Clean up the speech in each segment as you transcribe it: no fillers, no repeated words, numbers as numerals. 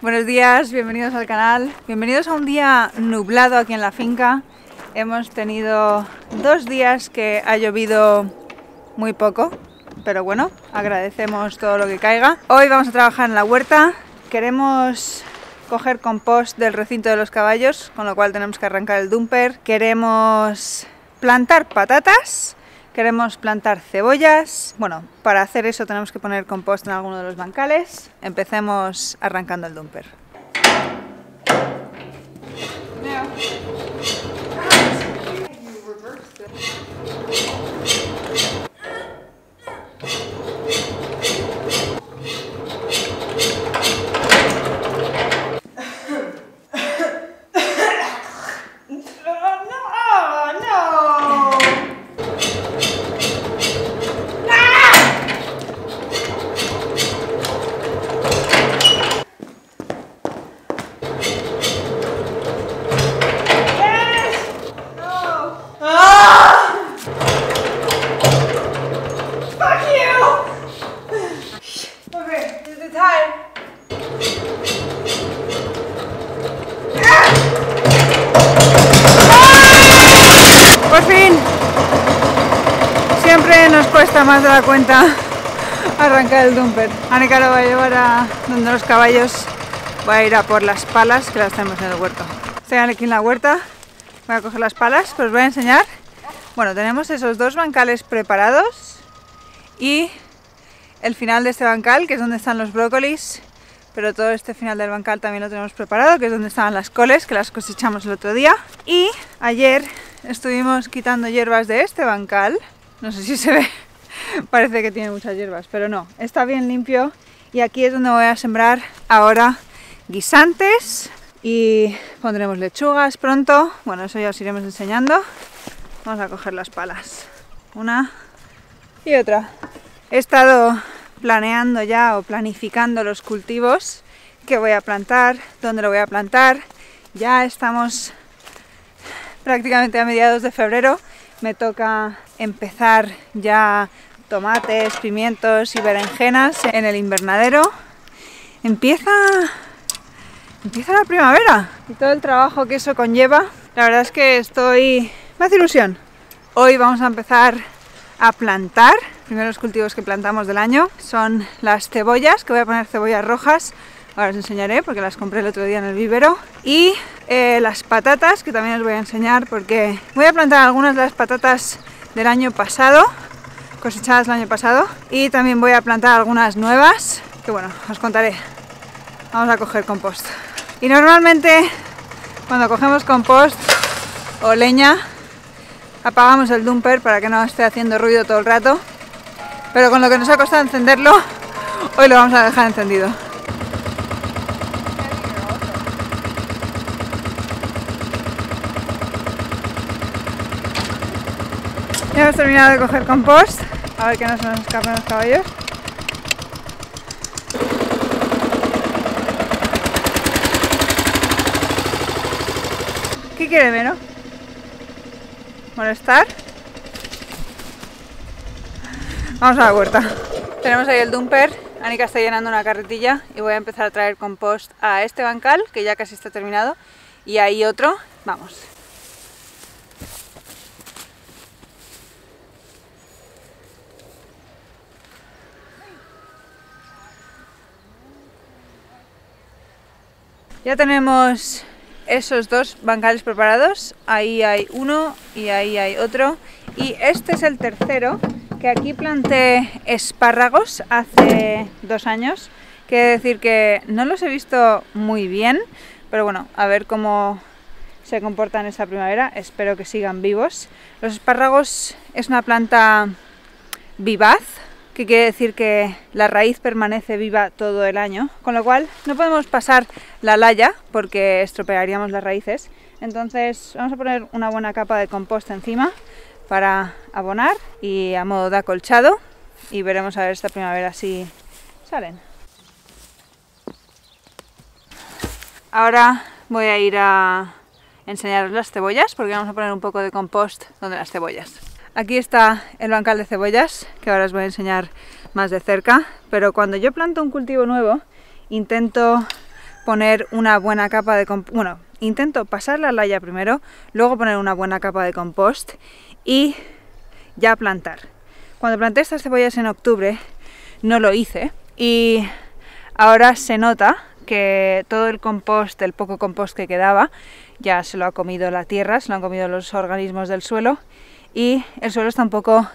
Buenos días, bienvenidos al canal, bienvenidos a un día nublado aquí en la finca. Hemos tenido 2 días que ha llovido muy poco, pero bueno, agradecemos todo lo que caiga. Hoy vamos a trabajar en la huerta, queremos coger compost del recinto de los caballos, con lo cual tenemos que arrancar el dumper. Queremos plantar patatas, queremos plantar cebollas. Bueno, para hacer eso tenemos que poner compost en alguno de los bancales. Empecemos arrancando el dumper. Por fin, siempre nos cuesta más de la cuenta arrancar el dumper. Anika lo va a llevar a donde los caballos, va a ir a por las palas que las tenemos en el huerto. Estoy aquí en la huerta, voy a coger las palas, pues os voy a enseñar. Bueno, tenemos esos 2 bancales preparados y el final de este bancal, que es donde están los brócolis, pero todo este final del bancal también lo tenemos preparado, que es donde estaban las coles, que las cosechamos el otro día. Y ayer estuvimos quitando hierbas de este bancal, no sé si se ve, parece que tiene muchas hierbas, pero no, está bien limpio. Y aquí es donde voy a sembrar ahora guisantes y pondremos lechugas pronto. Bueno, eso ya os iremos enseñando. Vamos a coger las palas, una y otra. He estado planeando ya o planificando los cultivos que voy a plantar, dónde lo voy a plantar. Ya estamos prácticamente a mediados de febrero, me toca empezar ya tomates, pimientos y berenjenas en el invernadero. Empieza la primavera y todo el trabajo que eso conlleva. La verdad es que me hace ilusión. Hoy vamos a empezar a plantar. Primeros cultivos que plantamos del año son las cebollas, que voy a poner cebollas rojas. Ahora os enseñaré porque las compré el otro día en el vivero. Y las patatas, que también os voy a enseñar porque voy a plantar algunas de las patatas del año pasado, cosechadas el año pasado. Y también voy a plantar algunas nuevas, que bueno, os contaré. Vamos a coger compost. Y normalmente cuando cogemos compost o leña, apagamos el dumper para que no esté haciendo ruido todo el rato. Pero con lo que nos ha costado encenderlo, hoy lo vamos a dejar encendido. Ya hemos terminado de coger compost, a ver que no se nos escapen los caballos. ¿Qué quiere Vero? ¿Molestar? Vamos a la huerta. Tenemos ahí el dumper, Anika está llenando una carretilla y voy a empezar a traer compost a este bancal, que ya casi está terminado, y ahí otro. Vamos. Ya tenemos esos 2 bancales preparados, ahí hay uno y ahí hay otro, y este es el tercero, que aquí planté espárragos hace 2 años. Quiere decir que no los he visto muy bien, pero bueno, a ver cómo se comportan esta primavera, espero que sigan vivos. Los espárragos es una planta vivaz, que quiere decir que la raíz permanece viva todo el año, con lo cual no podemos pasar la laya porque estropearíamos las raíces. Entonces vamos a poner una buena capa de compost encima para abonar y a modo de acolchado, y veremos a ver esta primavera si salen. Ahora voy a ir a enseñaros las cebollas porque vamos a poner un poco de compost donde las cebollas. Aquí está el bancal de cebollas, que ahora os voy a enseñar más de cerca, pero cuando yo planto un cultivo nuevo intento poner una buena capa de compost. Bueno, intento pasar la laya primero, luego poner una buena capa de compost y ya plantar. Cuando planté estas cebollas en octubre no lo hice y ahora se nota que todo el compost, el poco compost que quedaba, ya se lo ha comido la tierra, se lo han comido los organismos del suelo y el suelo está un poco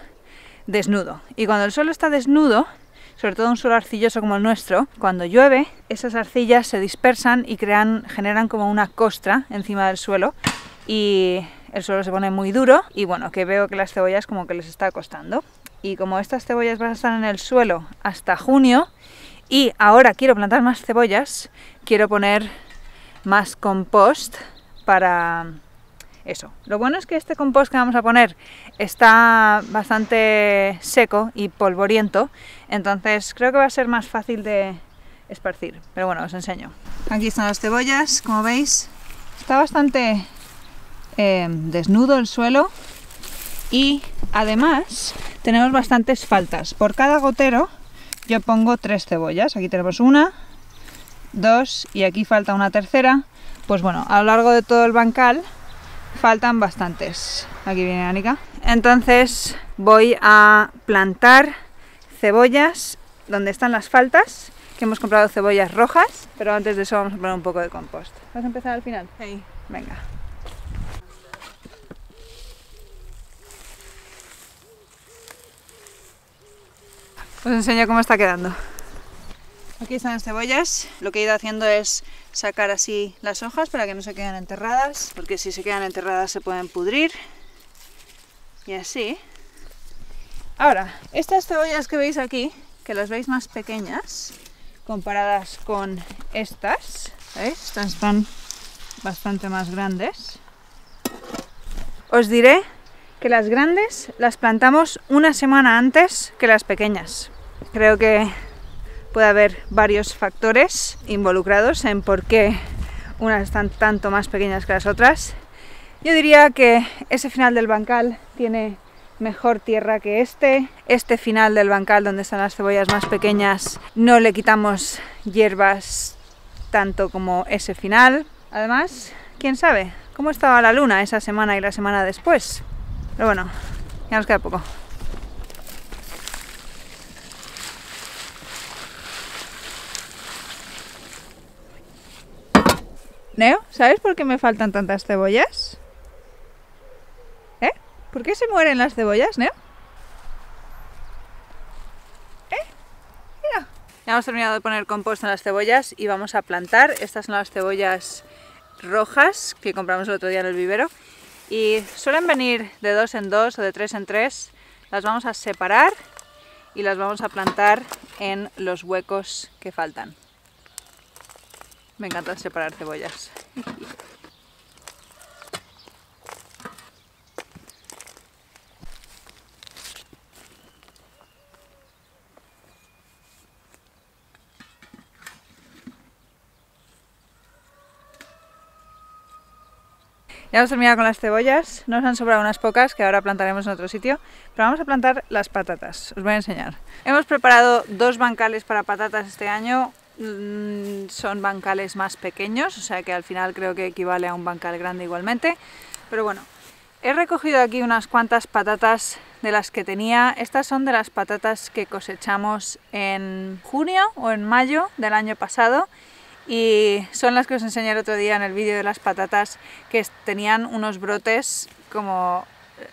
desnudo. Y cuando el suelo está desnudo, sobre todo un suelo arcilloso como el nuestro, cuando llueve, esas arcillas se dispersan y generan como una costra encima del suelo y el suelo se pone muy duro y bueno, que veo que las cebollas como que les está costando. Y como estas cebollas van a estar en el suelo hasta junio y ahora quiero plantar más cebollas, quiero poner más compost para eso. Lo bueno es que este compost que vamos a poner está bastante seco y polvoriento, entonces creo que va a ser más fácil de esparcir. Pero bueno, os enseño. Aquí están las cebollas, como veis. Está bastante desnudo el suelo y además tenemos bastantes faltas. Por cada gotero yo pongo 3 cebollas. Aquí tenemos 1, 2 y aquí falta una tercera. Pues bueno, a lo largo de todo el bancal faltan bastantes. Aquí viene Anika. Entonces voy a plantar cebollas donde están las faltas, que hemos comprado cebollas rojas, pero antes de eso vamos a poner un poco de compost. ¿Vas a empezar al final? Sí. Venga. Os enseño cómo está quedando. Aquí están las cebollas. Lo que he ido haciendo es sacar así las hojas para que no se queden enterradas, porque si se quedan enterradas se pueden pudrir. Y así. Ahora, estas cebollas que veis aquí, que las veis más pequeñas comparadas con estas, ¿veis? Estas están bastante más grandes. Os diré que las grandes las plantamos una semana antes que las pequeñas. Creo que puede haber varios factores involucrados en por qué unas están tanto más pequeñas que las otras. Yo diría que ese final del bancal tiene mejor tierra que este final del bancal donde están las cebollas más pequeñas no le quitamos hierbas tanto como ese final. Además, quién sabe cómo estaba la luna esa semana y la semana después. Pero bueno, ya nos queda poco. Neo, ¿sabes por qué me faltan tantas cebollas? ¿Eh? ¿Por qué se mueren las cebollas, Neo? Mira. Ya hemos terminado de poner compost en las cebollas y vamos a plantar. Estas son las cebollas rojas que compramos el otro día en el vivero. Y suelen venir de 2 en 2 o de 3 en 3. Las vamos a separar y las vamos a plantar en los huecos que faltan. Me encanta separar cebollas. Ya hemos terminado con las cebollas, nos han sobrado unas pocas que ahora plantaremos en otro sitio, pero vamos a plantar las patatas, os voy a enseñar. Hemos preparado 2 bancales para patatas este año, son bancales más pequeños, o sea que al final creo que equivale a un bancal grande igualmente, pero bueno, he recogido aquí unas cuantas patatas de las que tenía. Estas son de las patatas que cosechamos en junio o en mayo del año pasado. Y son las que os enseñé el otro día en el vídeo de las patatas, que tenían unos brotes como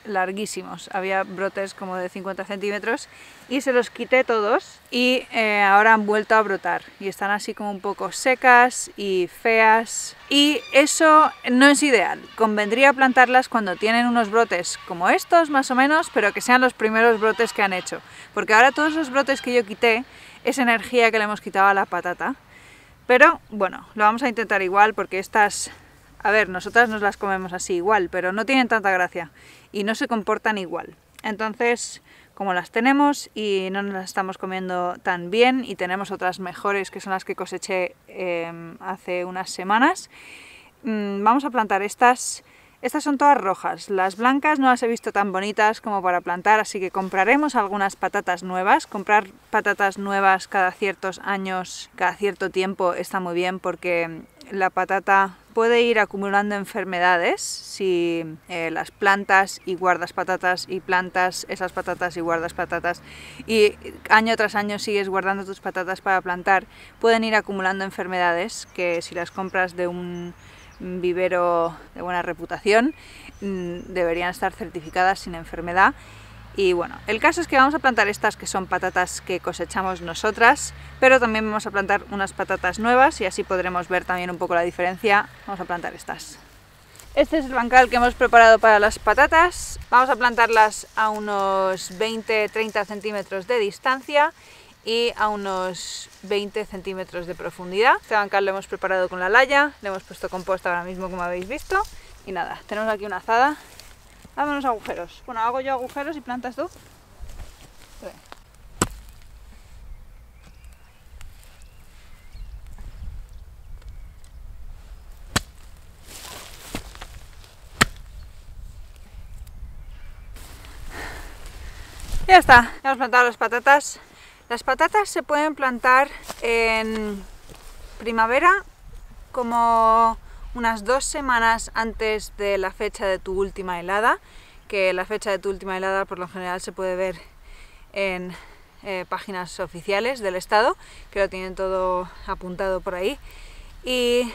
larguísimos. Había brotes como de 50 centímetros y se los quité todos y ahora han vuelto a brotar. Y están así como un poco secas y feas. Y eso no es ideal. Convendría plantarlas cuando tienen unos brotes como estos más o menos, pero que sean los primeros brotes que han hecho. Porque ahora todos los brotes que yo quité es energía que le hemos quitado a la patata. Pero bueno, lo vamos a intentar igual porque estas, a ver, nosotras nos las comemos así igual, pero no tienen tanta gracia y no se comportan igual. Entonces, como las tenemos y no nos las estamos comiendo tan bien y tenemos otras mejores que son las que coseché hace unas semanas, vamos a plantar estas Estas son todas rojas, las blancas no las he visto tan bonitas como para plantar, así que compraremos algunas patatas nuevas. Comprar patatas nuevas cada ciertos años, cada cierto tiempo está muy bien porque la patata puede ir acumulando enfermedades si las plantas y guardas patatas y plantas esas patatas y guardas patatas y año tras año sigues guardando tus patatas para plantar, pueden ir acumulando enfermedades que si las compras de un vivero de buena reputación deberían estar certificadas sin enfermedad. Y bueno, el caso es que vamos a plantar estas que son patatas que cosechamos nosotras, pero también vamos a plantar unas patatas nuevas y así podremos ver también un poco la diferencia. Vamos a plantar estas. Este es el bancal que hemos preparado para las patatas. Vamos a plantarlas a unos 20-30 centímetros de distancia y a unos 20 centímetros de profundidad. Este bancal lo hemos preparado con la laya, le hemos puesto composta ahora mismo como habéis visto. Y nada, tenemos aquí una azada. Dame unos agujeros. Bueno, hago yo agujeros y plantas tú. Ya está, ya hemos plantado las patatas. Las patatas se pueden plantar en primavera como unas 2 semanas antes de la fecha de tu última helada, que la fecha de tu última helada por lo general se puede ver en páginas oficiales del estado, que lo tienen todo apuntado por ahí. Y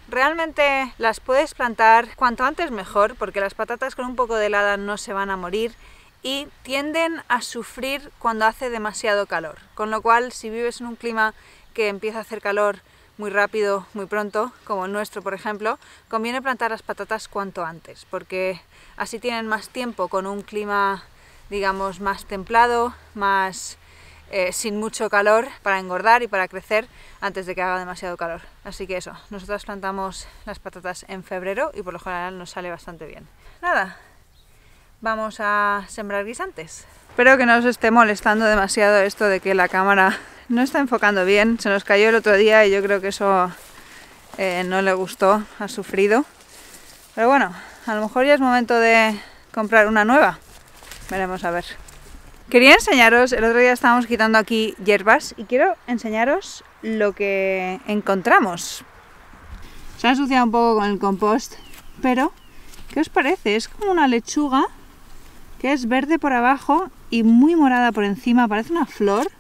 realmente las puedes plantar cuanto antes mejor, porque las patatas con un poco de helada no se van a morir y tienden a sufrir cuando hace demasiado calor, con lo cual si vives en un clima que empieza a hacer calor muy rápido, muy pronto, como el nuestro por ejemplo, conviene plantar las patatas cuanto antes, porque así tienen más tiempo con un clima, digamos, más templado, más sin mucho calor para engordar y para crecer antes de que haga demasiado calor. Así que eso, nosotros plantamos las patatas en febrero y por lo general nos sale bastante bien. Nada, vamos a sembrar guisantes. Espero que no os esté molestando demasiado esto de que la cámara no está enfocando bien. Se nos cayó el otro día y yo creo que eso no le gustó, ha sufrido. Pero bueno, a lo mejor ya es momento de comprar una nueva. Veremos a ver. Quería enseñaros, el otro día estábamos quitando aquí hierbas y quiero enseñaros lo que encontramos. Se ha ensuciado un poco con el compost, pero ¿qué os parece? Es como una lechuga que es verde por abajo y muy morada por encima, parece una flor.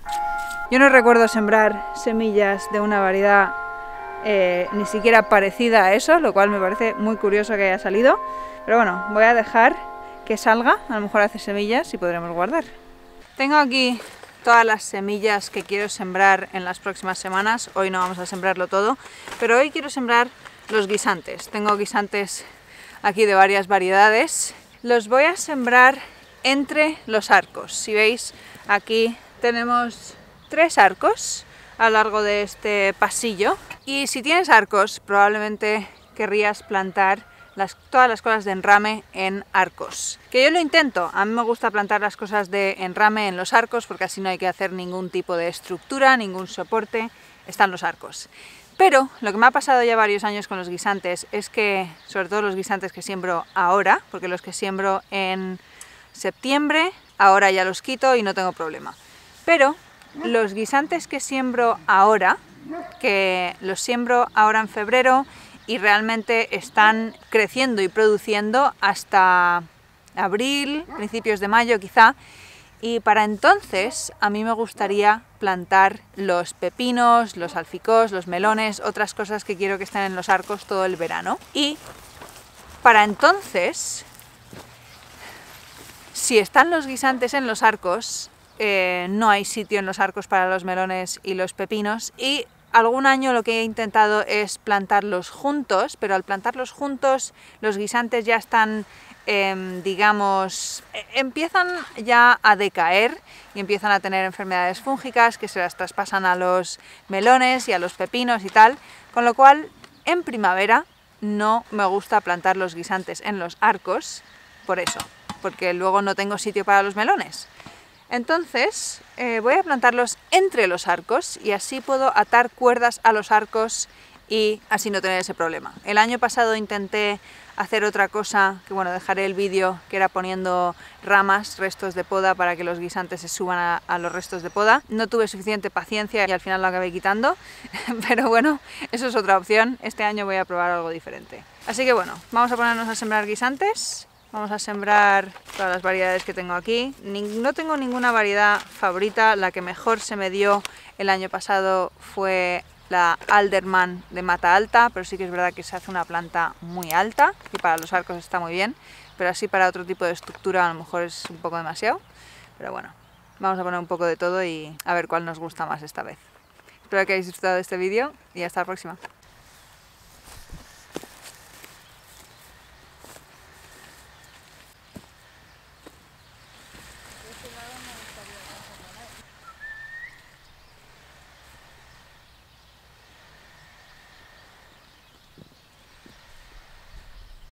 Yo no recuerdo sembrar semillas de una variedad ni siquiera parecida a eso, lo cual me parece muy curioso que haya salido. Pero bueno, voy a dejar que salga, a lo mejor hace semillas y podremos guardar. Tengo aquí todas las semillas que quiero sembrar en las próximas semanas. Hoy no vamos a sembrarlo todo, pero hoy quiero sembrar los guisantes. Tengo guisantes aquí de varias variedades. Los voy a sembrar entre los arcos. Si veis, aquí tenemos 3 arcos a lo largo de este pasillo. Y si tienes arcos, probablemente querrías plantar todas las cosas de enrame en arcos. Que yo lo intento, a mí me gusta plantar las cosas de enrame en los arcos porque así no hay que hacer ningún tipo de estructura, ningún soporte, están los arcos. Pero lo que me ha pasado ya varios años con los guisantes es que, sobre todo los guisantes que siembro ahora, porque los que siembro en septiembre, ahora ya los quito y no tengo problema. Pero los guisantes que siembro ahora, que los siembro ahora en febrero y realmente están creciendo y produciendo hasta abril, principios de mayo quizá, y para entonces a mí me gustaría plantar los pepinos, los alficós, los melones, otras cosas que quiero que estén en los arcos todo el verano. Y para entonces, si están los guisantes en los arcos, no hay sitio en los arcos para los melones y los pepinos, y algún año lo que he intentado es plantarlos juntos, pero al plantarlos juntos los guisantes ya están, digamos, empiezan ya a decaer y empiezan a tener enfermedades fúngicas que se las traspasan a los melones y a los pepinos y tal, con lo cual en primavera no me gusta plantar los guisantes en los arcos por eso, porque luego no tengo sitio para los melones. Entonces voy a plantarlos entre los arcos y así puedo atar cuerdas a los arcos y así no tener ese problema. El año pasado intenté hacer otra cosa, que bueno, dejaré el vídeo, que era poniendo ramas, restos de poda, para que los guisantes se suban a los restos de poda. No tuve suficiente paciencia y al final lo acabé quitando, pero bueno, eso es otra opción. Este año voy a probar algo diferente. Así que bueno, vamos a ponernos a sembrar guisantes. Vamos a sembrar todas las variedades que tengo aquí. No tengo ninguna variedad favorita. La que mejor se me dio el año pasado fue la Alderman de mata alta, pero sí que es verdad que se hace una planta muy alta y para los arcos está muy bien, pero así para otro tipo de estructura a lo mejor es un poco demasiado. Pero bueno, vamos a poner un poco de todo y a ver cuál nos gusta más esta vez. Espero que hayáis disfrutado de este vídeo y hasta la próxima.